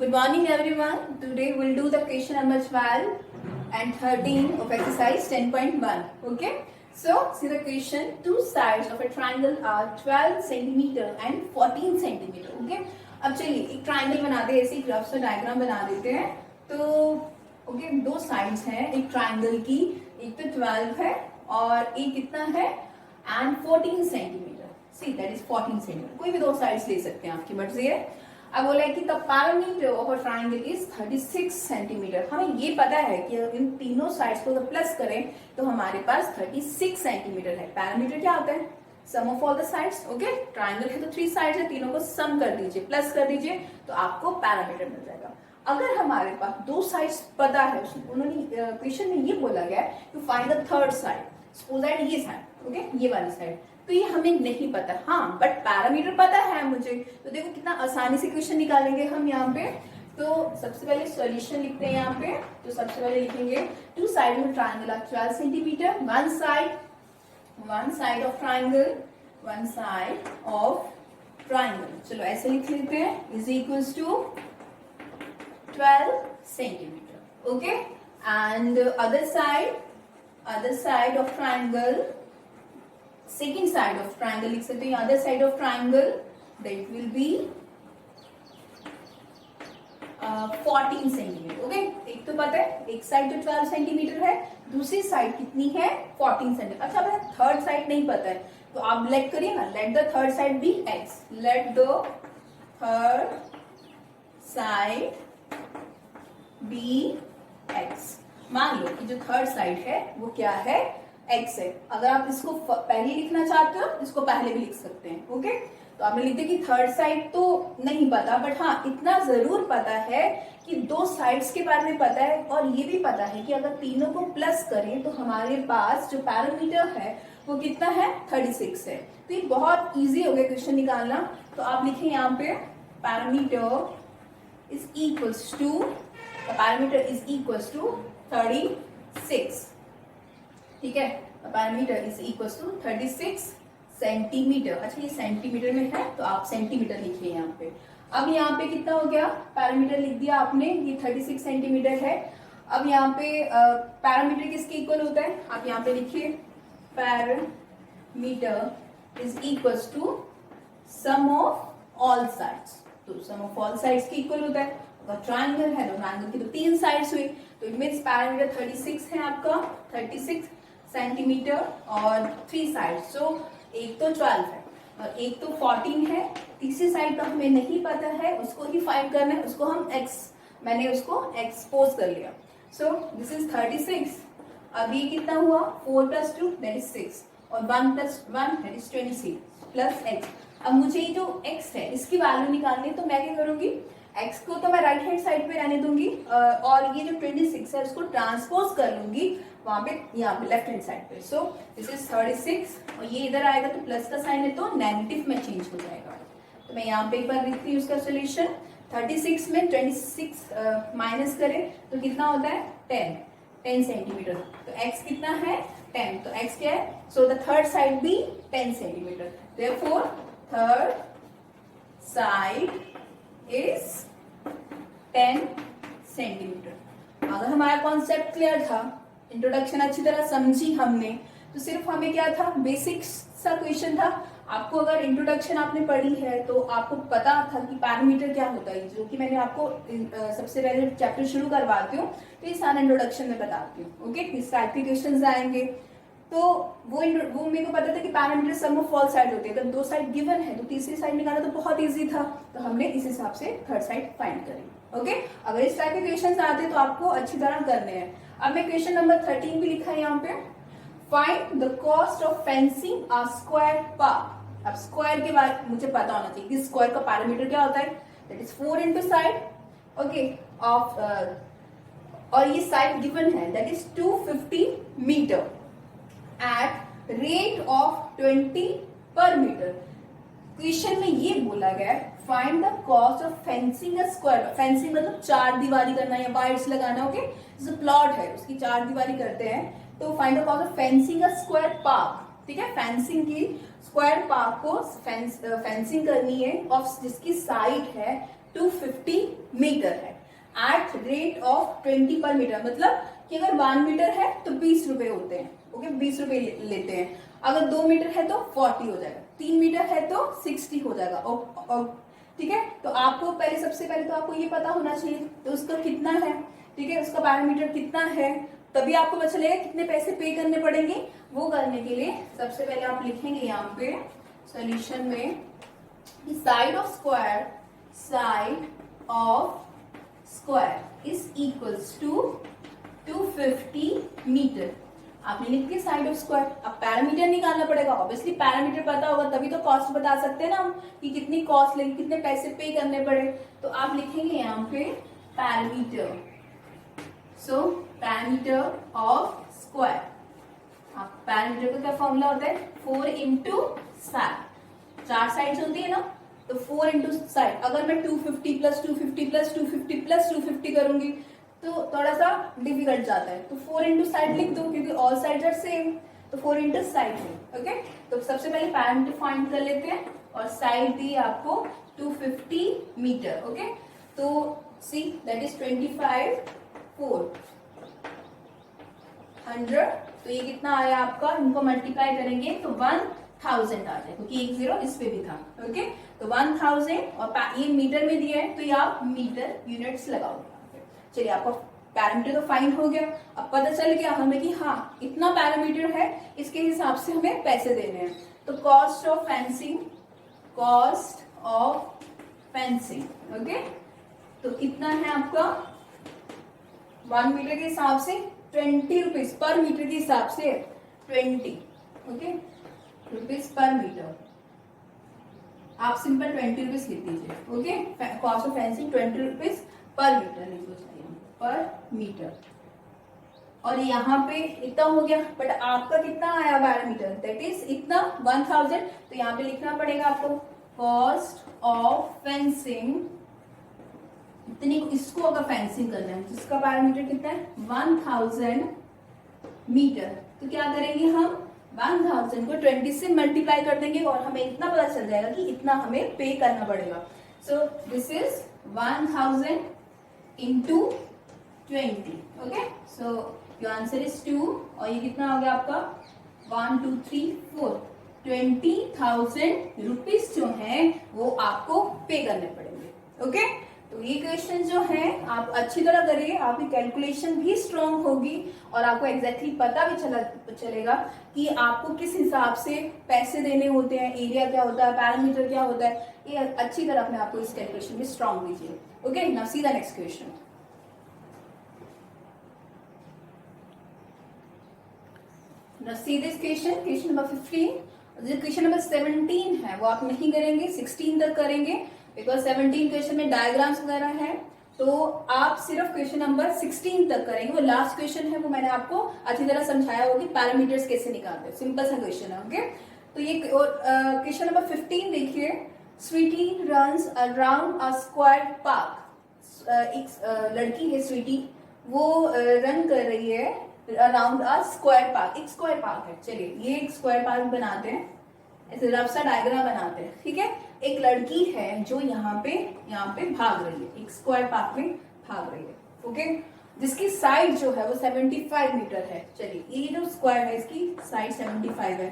Good morning everyone. Today we'll do the question number 12 and 13 of exercise 10.1. Okay. So see the question. Two sides of a triangle are 12 centimeter and 14 centimeter. Okay. अब चलिए एक triangle बनाते हैं, ऐसे ही rough सा diagram बना देते हैं. तो ओके दो साइड्स हैं एक ट्राइंगल की, एक तो 12 है और एक कितना है and 14 centimetre. See that is 14 centimetre. कोई भी दो साइड्स ले सकते हैं, आपकी मर्जी है. अब बोला है कि the parameter of a triangle is 36 centimetre. हमें ये पता है कि अगर इन तीनों साइड्स को प्लस करें तो हमारे पास 36 सेंटीमीटर है. पैरामीटर क्या होता है? Sum of all the sides. Okay, triangle है तो 3 साइड्स है, तीनों को सम कर दीजिए, प्लस कर दीजिए तो आपको पैरामीटर मिल जाएगा. अगर हमारे पास दो साइड्स पता है, उन्होंने क्वेश्चन में ये बोला गया है to find the third side. Suppose that ये साइड, ओके, ये वाली साइड, तो ये हमें नहीं पता. हाँ, बट पैरामीटर पता है मुझे. तो देखो कितना आसानी से क्वेश्चन निकालेंगे हम यहाँ पे. तो सबसे पहले सॉल्यूशन लिखते हैं यहाँ पे. तो सबसे पहले लिखेंगे two side of triangle are 12 centimetre. One side of triangle, one side of triangle. चलो ऐसे लिख लेते हैं, is equals to 12 centimetre. Okay, and other side of triangle, second side of triangle लिख सकते हैं. Other side of triangle that will be 14 centimetre. Okay, एक तो पता है एक साइड तो 12 सेंटीमीटर है, दूसरी साइड कितनी है 14 सेंटीमीटर. अच्छा, हमें थर्ड साइड नहीं पता है तो आप लेट करिए ना, let the third side be X. Let the third side be X. मान लो कि जो थर्ड साइड है वो क्या है, एक्स है. अगर आप इसको पहले लिखना चाहते हो इसको पहले भी लिख सकते हैं. ओके, तो आपने लिख दिया कि थर्ड साइड तो नहीं पता, बट हाँ इतना जरूर पता है कि दो साइड्स के बारे में पता है, और ये भी पता है कि अगर तीनों को प्लस करें तो हमारे पास जो पैरामीटर है वो कितना है 36 है. तो ये बहुत इजी हो गया क्वेश्चन निकालना. तो आप लिखें यहाँ पे parameter is equals to, parameter is equals to 36. ठीक है, parameter is equals to 36 centimetre. अच्छा, ये सेंटीमीटर में है तो आप सेंटीमीटर लिखिए यहाँ पे. अब यहाँ पे कितना हो गया, पैरामीटर लिख दिया आपने, ये 36 सेंटीमीटर है. अब यहाँ पे पैरामीटर किसके इक्वल होता है, आप यहाँ पे लिखिए parameter is equals to sum of all sides. तो सम ऑफ ऑल साइड्स के इक्वल होता है. अगर ट्राइंगल है तो ट्राइंगल की तो 3 साइड्स हुई, तो इट मीन्स पैरामीटर 36 है आपका, 36 सेंटीमीटर और 3 साइड. सो एक तो 12 है और एक तो 14 है. तीसरी साइड का हमें नहीं पता है, उसको ही फाइंड करना है. उसको हम x, मैंने उसको एक्सपोज कर लिया. So this is 36. अब ये कितना हुआ, 4 + 2 दैट इज 6 और 1 + 1 दैट इज 26 प्लस x. अब मुझे ये जो x है इसकी वैल्यू निकालनी है, तो मैं क्या करूंगी, x को तो मैं राइट हैंड साइड पे रहने दूंगी और ये जो 26 है उसको ट्रांसपोज कर लूंगी वहां पे, यहाँ पे लेफ्ट हैंड साइड पे. सो दिस इज 36 और ये इधर आएगा तो प्लस का साइन है तो नेगेटिव में चेंज हो जाएगा. तो मैं यहाँ पे एक बार लिखती हूँ उसका सोल्यूशन. 36 में 26 माइनस करें तो कितना होता है 10 सेंटीमीटर. तो x कितना है 10, तो x क्या है, सो द थर्ड साइड भी 10 centimetre. Therefore third side is 10 centimetre. अगर हमारा कॉन्सेप्ट क्लियर था, इंट्रोडक्शन अच्छी तरह समझी हमने, तो सिर्फ हमें क्या था, बेसिक सा क्वेश्चन था. आपको अगर इंट्रोडक्शन आपने पढ़ी है तो आपको पता था कि पैरामीटर क्या होता है, जो कि मैंने आपको सबसे पहले चैप्टर शुरू करवाती हूँ तो ये सारा इंट्रोडक्शन में बताती हूँ. ओके, इस टाइप के क्वेश्चन आएंगे. तो वो मेरे को पता था कि parameter sum of all side होते हैं. जब दो साइड गिवन है तो तीसरी साइड निकालना तो बहुत इजी था, तो हमने इस हिसाब से थर्ड साइड फाइंड करी. ओके, अगर इस टाइप के क्वेश्चन आते हैं तो आपको अच्छी तरह करने हैं. अब मैं क्वेश्चन नंबर 13 भी लिखा है यहाँ पे. Find the cost of fencing a square park. अब स्क्वायर के बारे में मुझे पता होना चाहिए कि स्क्वायर का पैरामीटर क्या होता है, that is 4 into side. Okay, of और ये साइड गिवन है that is 250 metre at rate of 20 per metre. Question में ये बोला गया है find the cost of fencing a square. Fencing मतलब चार दीवारी करना या वायर्स लगाना. ओके, जो प्लॉट है उसकी चार दीवारी करते हैं, तो find the cost of fencing a square park. ठीक है, फेंसिंग की स्क्वायर पार्क को फेंसिंग करनी है और जिसकी साइड है 250 मीटर है। Eight rate of 20 per metre, मतलब कि अगर 1 मीटर है तो 20 रुपए होते हैं, ओके 20 रुपए लेते हैं। अगर 2 मीटर है तो 40 हो जाएगा, 3 मीटर है तो 60 हो जाएगा। और ठीक है, तो आपको सबसे पहले तो आपको ये पता होना चाहिए तो उसका कितना है, ठीक है, उसका पैरामीटर कितना है, तभी आपको पता चलेगा कितने पैसे पे करने पड़ेंगे। वो करने के लिए सबसे पहले आप लिखेंगे यहाँ पे सॉल्यूशन में side of square is equals to 250 metre. आपने लिख दिया साइड ऑफ स्क्वायर। अब पैरामीटर निकालना पड़ेगा, ऑब्वियसली पैरामीटर पता होगा तभी तो कॉस्ट बता सकते हैं ना हम कि कितनी कॉस्ट लगी, कितने पैसे पे करने पड़े। तो आप लिखेंगे यहाँ पे parameter, so parameter of square. आप पैरामीटर का क्या फॉर्मूला होता है, 4 इंटू साइड, 4 साइड्स होती है ना, तो 4 इंटू साइड। अगर मैं 250 प्लस 250 प्लस 250 प्लस 250 करूंगी तो थोड़ा सा डिफिकल्ट जाता है, तो 4 इंटू साइड लिख दो क्योंकि ऑल साइड्स आर सेम, तो 4 इंटू साइड है। ओके, तो सबसे पहले पैरामीटर फाइंड कर लेते हैं और साइड दी आपको 250 मीटर। ओके, तो सी दैट इज 25 4 100, तो ये कितना आया आपका, इनको मल्टीप्लाई करेंगे तो 1000 आ जाए क्योंकि एक 0 इस पे भी था। ओके, तो 1000 और ये मीटर में दिया है तो ये आप मीटर यूनिट्स लगाओगे। चलिए, आपका पैरामीटर तो फाइंड हो गया। अब पता चल गया हमें कि हाँ इतना पैरामीटर है, इसके हिसाब से हमें पैसे देने हैं। तो कॉस्ट ऑफ फेंसिंग, ओके, तो कितना है आपका 1 मीटर के हिसाब से 20 रुपीज पर मीटर के हिसाब से 20, ओके, रुपीज पर मीटर। आप सिंपल 20 रुपीज लिख दीजिए। Okay, cost of fencing 20 rupees per metre लिखो, पर मीटर। और यहाँ पे इतना हो गया, बट आपका कितना आया पैरामीटर, दैट इज इतना 1000, तो यहाँ पे लिखना पड़ेगा आपको कॉस्ट ऑफ फेंसिंग, इतनी इसको अगर फेंसिंग करना है जिसका पैरामीटर कितना है 1000 मीटर, तो क्या करेंगे हम 1000 को 20 से मल्टीप्लाई कर देंगे और हमें इतना पता चल जाएगा कि इतना हमें पे करना पड़ेगा। So this is 1000 into 20, okay, so your answer is 2, और ये कितना हो गया आपका 1 2 3 4 20,000 रुपीज जो है वो आपको पे करने पड़ेंगे। ओके, तो ये क्वेश्चन जो है आप अच्छी तरह करिए, आपकी कैलकुलेशन भी स्ट्रांग होगी और आपको एग्जैक्टली पता भी चलेगा कि आपको किस हिसाब से पैसे देने होते हैं, एरिया क्या होता है, पैरामीटर क्या होता है। ये अच्छी तरह अपने आपको इस कैलकुलेशन में स्ट्रांग कीजिए। Okay, now see the next question. Now see this question, question number 15. जो क्वेश्चन नंबर 17 है वो आप नहीं करेंगे, 16 तक करेंगे, बिकॉज 17 क्वेश्चन में डायग्राम्स वगैरह है, तो आप सिर्फ क्वेश्चन नंबर 16 तक करेंगे। वो लास्ट क्वेश्चन है, वो मैंने आपको अच्छी तरह समझाया होगा कि पैरामीटर्स कैसे निकालते हैं, सिंपल सा क्वेश्चन है। ओके, तो ये क्वेश्चन नंबर 15 देखिए, Sweety runs around a square park. एक लड़की है स्वीटी, वो रन कर रही है अराउंड अ स्क्वायर पार्क, एक स्क्वायर पार्क है। चलिए ये एक स्क्वायर पार्क बनाते हैं, ऐसे रफ सा डायग्राम बनाते हैं, ठीक है। एक लड़की है जो यहाँ पे भाग रही है, एक स्क्वायर पार्क में भाग रही है, ओके, जिसकी साइड जो है वो 75 मीटर है। चलिए ये जो स्क्वायर है इसकी साइड 75 है,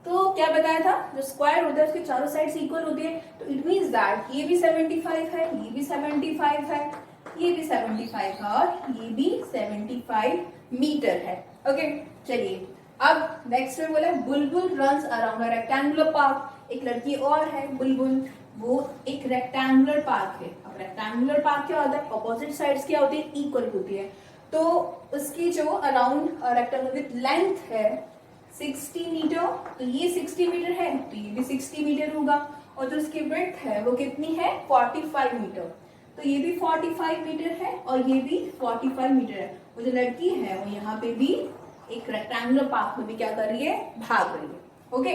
तो क्या बताया था, जो स्क्वायर होता है उसके चारों साइड्स इक्वल होती है, तो इट मींस दैट ये भी 75 है, ये भी 75 है, ये भी 75 है और ये भी 75 मीटर है। ओके, चलिए अब नेक्स्ट में बोला बुलबुल runs around a rectangular park. एक लड़की और है बुलबुल, वो एक रेक्टेंगुलर पार्क है। अब रेक्टेंगुलर पार्क क्या होता है, अपोजिट साइड्स क्या होती है, इक्वल होती है, तो उसकी जो अराउंड रेक्टेंगुलर विथ लेंथ है 60 मीटर, तो ये 60 मीटर है तो ये भी 60 मीटर होगा, और जो उसकी विड्थ है वो कितनी है 45 मीटर, तो ये भी 45 मीटर है और ये भी 45 मीटर है। वो जो लड़की है वो यहाँ पे भी एक रेक्टेंगुलर पार्क में भी क्या कर रही है, भाग रही है। ओके,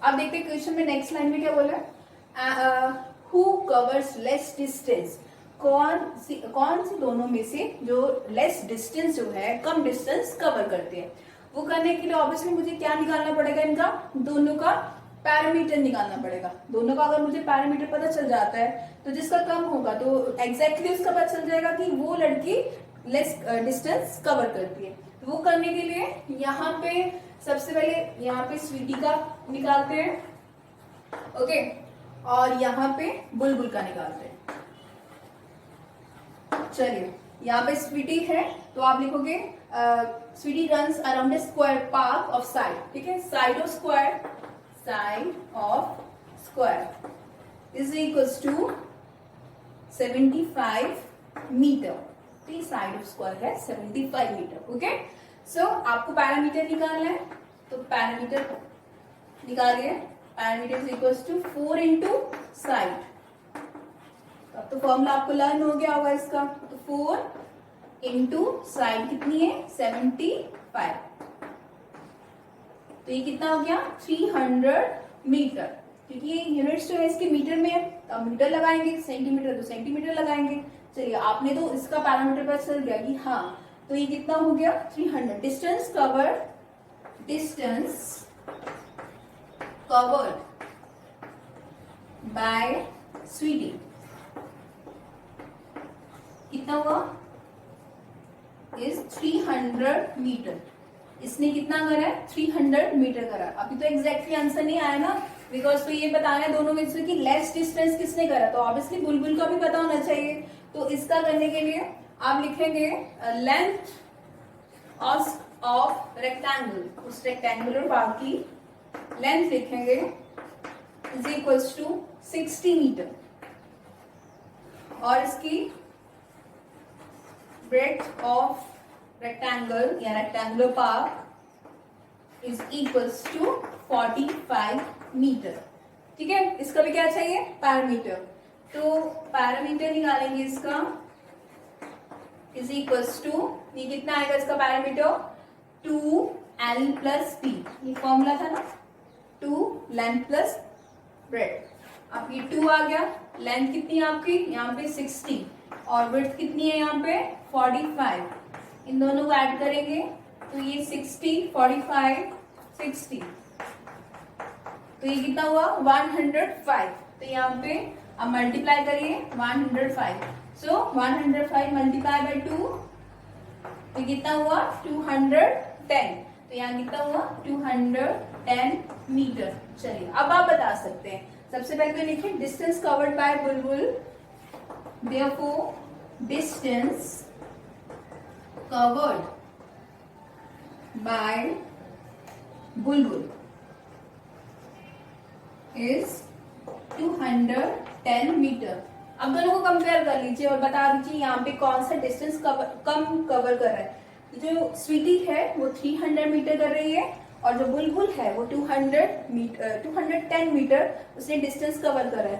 अब देखते हैं क्वेश्चन में नेक्स्ट लाइन में क्या बोला है, हु कवर्स लेस डिस्टेंस, कौन सी दोनों में से जो लेस डिस्टेंस जो है, कम डिस्टेंस कवर करते हैं। वो करने के लिए ऑब्वियसली मुझे क्या निकालना पड़ेगा, इनका दोनों का पैरामीटर निकालना पड़ेगा। दोनों का अगर मुझे पैरामीटर पता चल जाता है तो जिसका कम होगा तो एग्जैक्टली उसका पता चल जाएगा कि वो लड़की लेस डिस्टेंस कवर करती है। तो वो करने के लिए यहाँ पे सबसे पहले यहाँ पे स्वीटी का निकालते हैं, ओके, और यहाँ पे बुलबुल का निकालते हैं। चलिए यहाँ पे स्वीटी है तो आप लिखोगे Sweety runs around a square park of side, ठीक है, side of square is equals to 75 metre. तो साइड ऑफ स्क्वायर है 75 मीटर, ओके। सो आपको पैरामीटर निकालना है तो पैरामीटर निकालिए, parameter is equals to 4 into side. अब तो फॉर्मूला आपको लर्न हो गया होगा इसका। तो 4 इंटू साइड कितनी है 75, तो ये कितना हो गया 300 मीटर, क्योंकि ये यूनिट्स जो है इसके मीटर में है तो आप मीटर लगाएंगे, सेंटीमीटर तो सेंटीमीटर लगाएंगे। चलिए आपने तो इसका पैरामीटर पता चल गया कि हाँ, तो ये कितना हो गया 300। डिस्टेंस कवर्ड बाय स्वीटी कितना हुआ इज 300 मीटर। इसने कितना करा है 300 मीटर करा। अभी तो एग्जैक्टली आंसर नहीं आया ना, बिकॉज तो ये बताना है दोनों में से कि लेस डिस्टेंस किसने करा, तो ऑब्वियसली बुलबुल का भी पता होना चाहिए। तो इसका करने के लिए आप लिखेंगे लेंथ ऑफ रेक्टेंगल, उस रेक्टेंगुलर पार्ट की लेंथ लिखेंगे इज इक्वल्स टू 60 मीटर, और इसकी ब्रेड्थ ऑफ रेक्टेंगल या rectangular part is equals to 45 metre, ठीक है। इसका भी क्या चाहिए पैरामीटर, तो पैरामीटर निकालेंगे इसका इज इक्वल्स टू, ये कितना आएगा इसका पैरामीटर 2l प्लस p, ये फॉर्मूला था ना, 2 लेंथ प्लस ब्रेड्थ। अब ये 2 आ गया, लेंथ कितनी है आपकी यहाँ पे 60 और ब्रेड्थ कितनी है यहाँ पे 45, इन दोनों को ऐड करेंगे तो ये 60 45 60, तो ये कितना हुआ 105। तो यहाँ पे अब मल्टीप्लाई करिए 105, सो 105 मल्टीप्लाई बाय 2, तो कितना हुआ 210, तो यहाँ कितना हुआ 210 मीटर। चलिए अब आप बता सकते हैं, सबसे पहले तो लिखिए distance covered by Bulbul, therefore distance covered by Bulbul is 210 metre. अब दोनों को कंपेयर कर लीजिए और बता दीजिए यहाँ पे कौन सा डिस्टेंस कम कवर कर रहा है। जो स्वीटी है वो 300 मीटर कर रही है और जो बुलबुल है वो 210 मीटर उसने डिस्टेंस कवर करा है।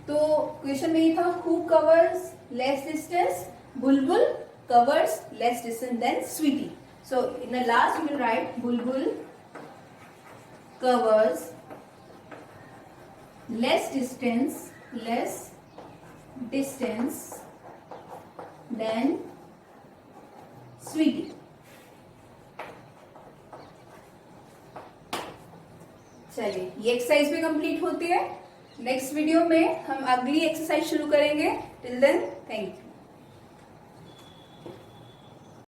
तो क्वेश्चन में ये था who covers less distance, Bulbul covers less distance then Sweety. So in the last you will write Bulbul covers less distance than sweetie। चलिए ये एक्सरसाइज भी कंप्लीट होती है। नेक्स्ट वीडियो में हम अगली एक्सरसाइज शुरू करेंगे। Till then thank you.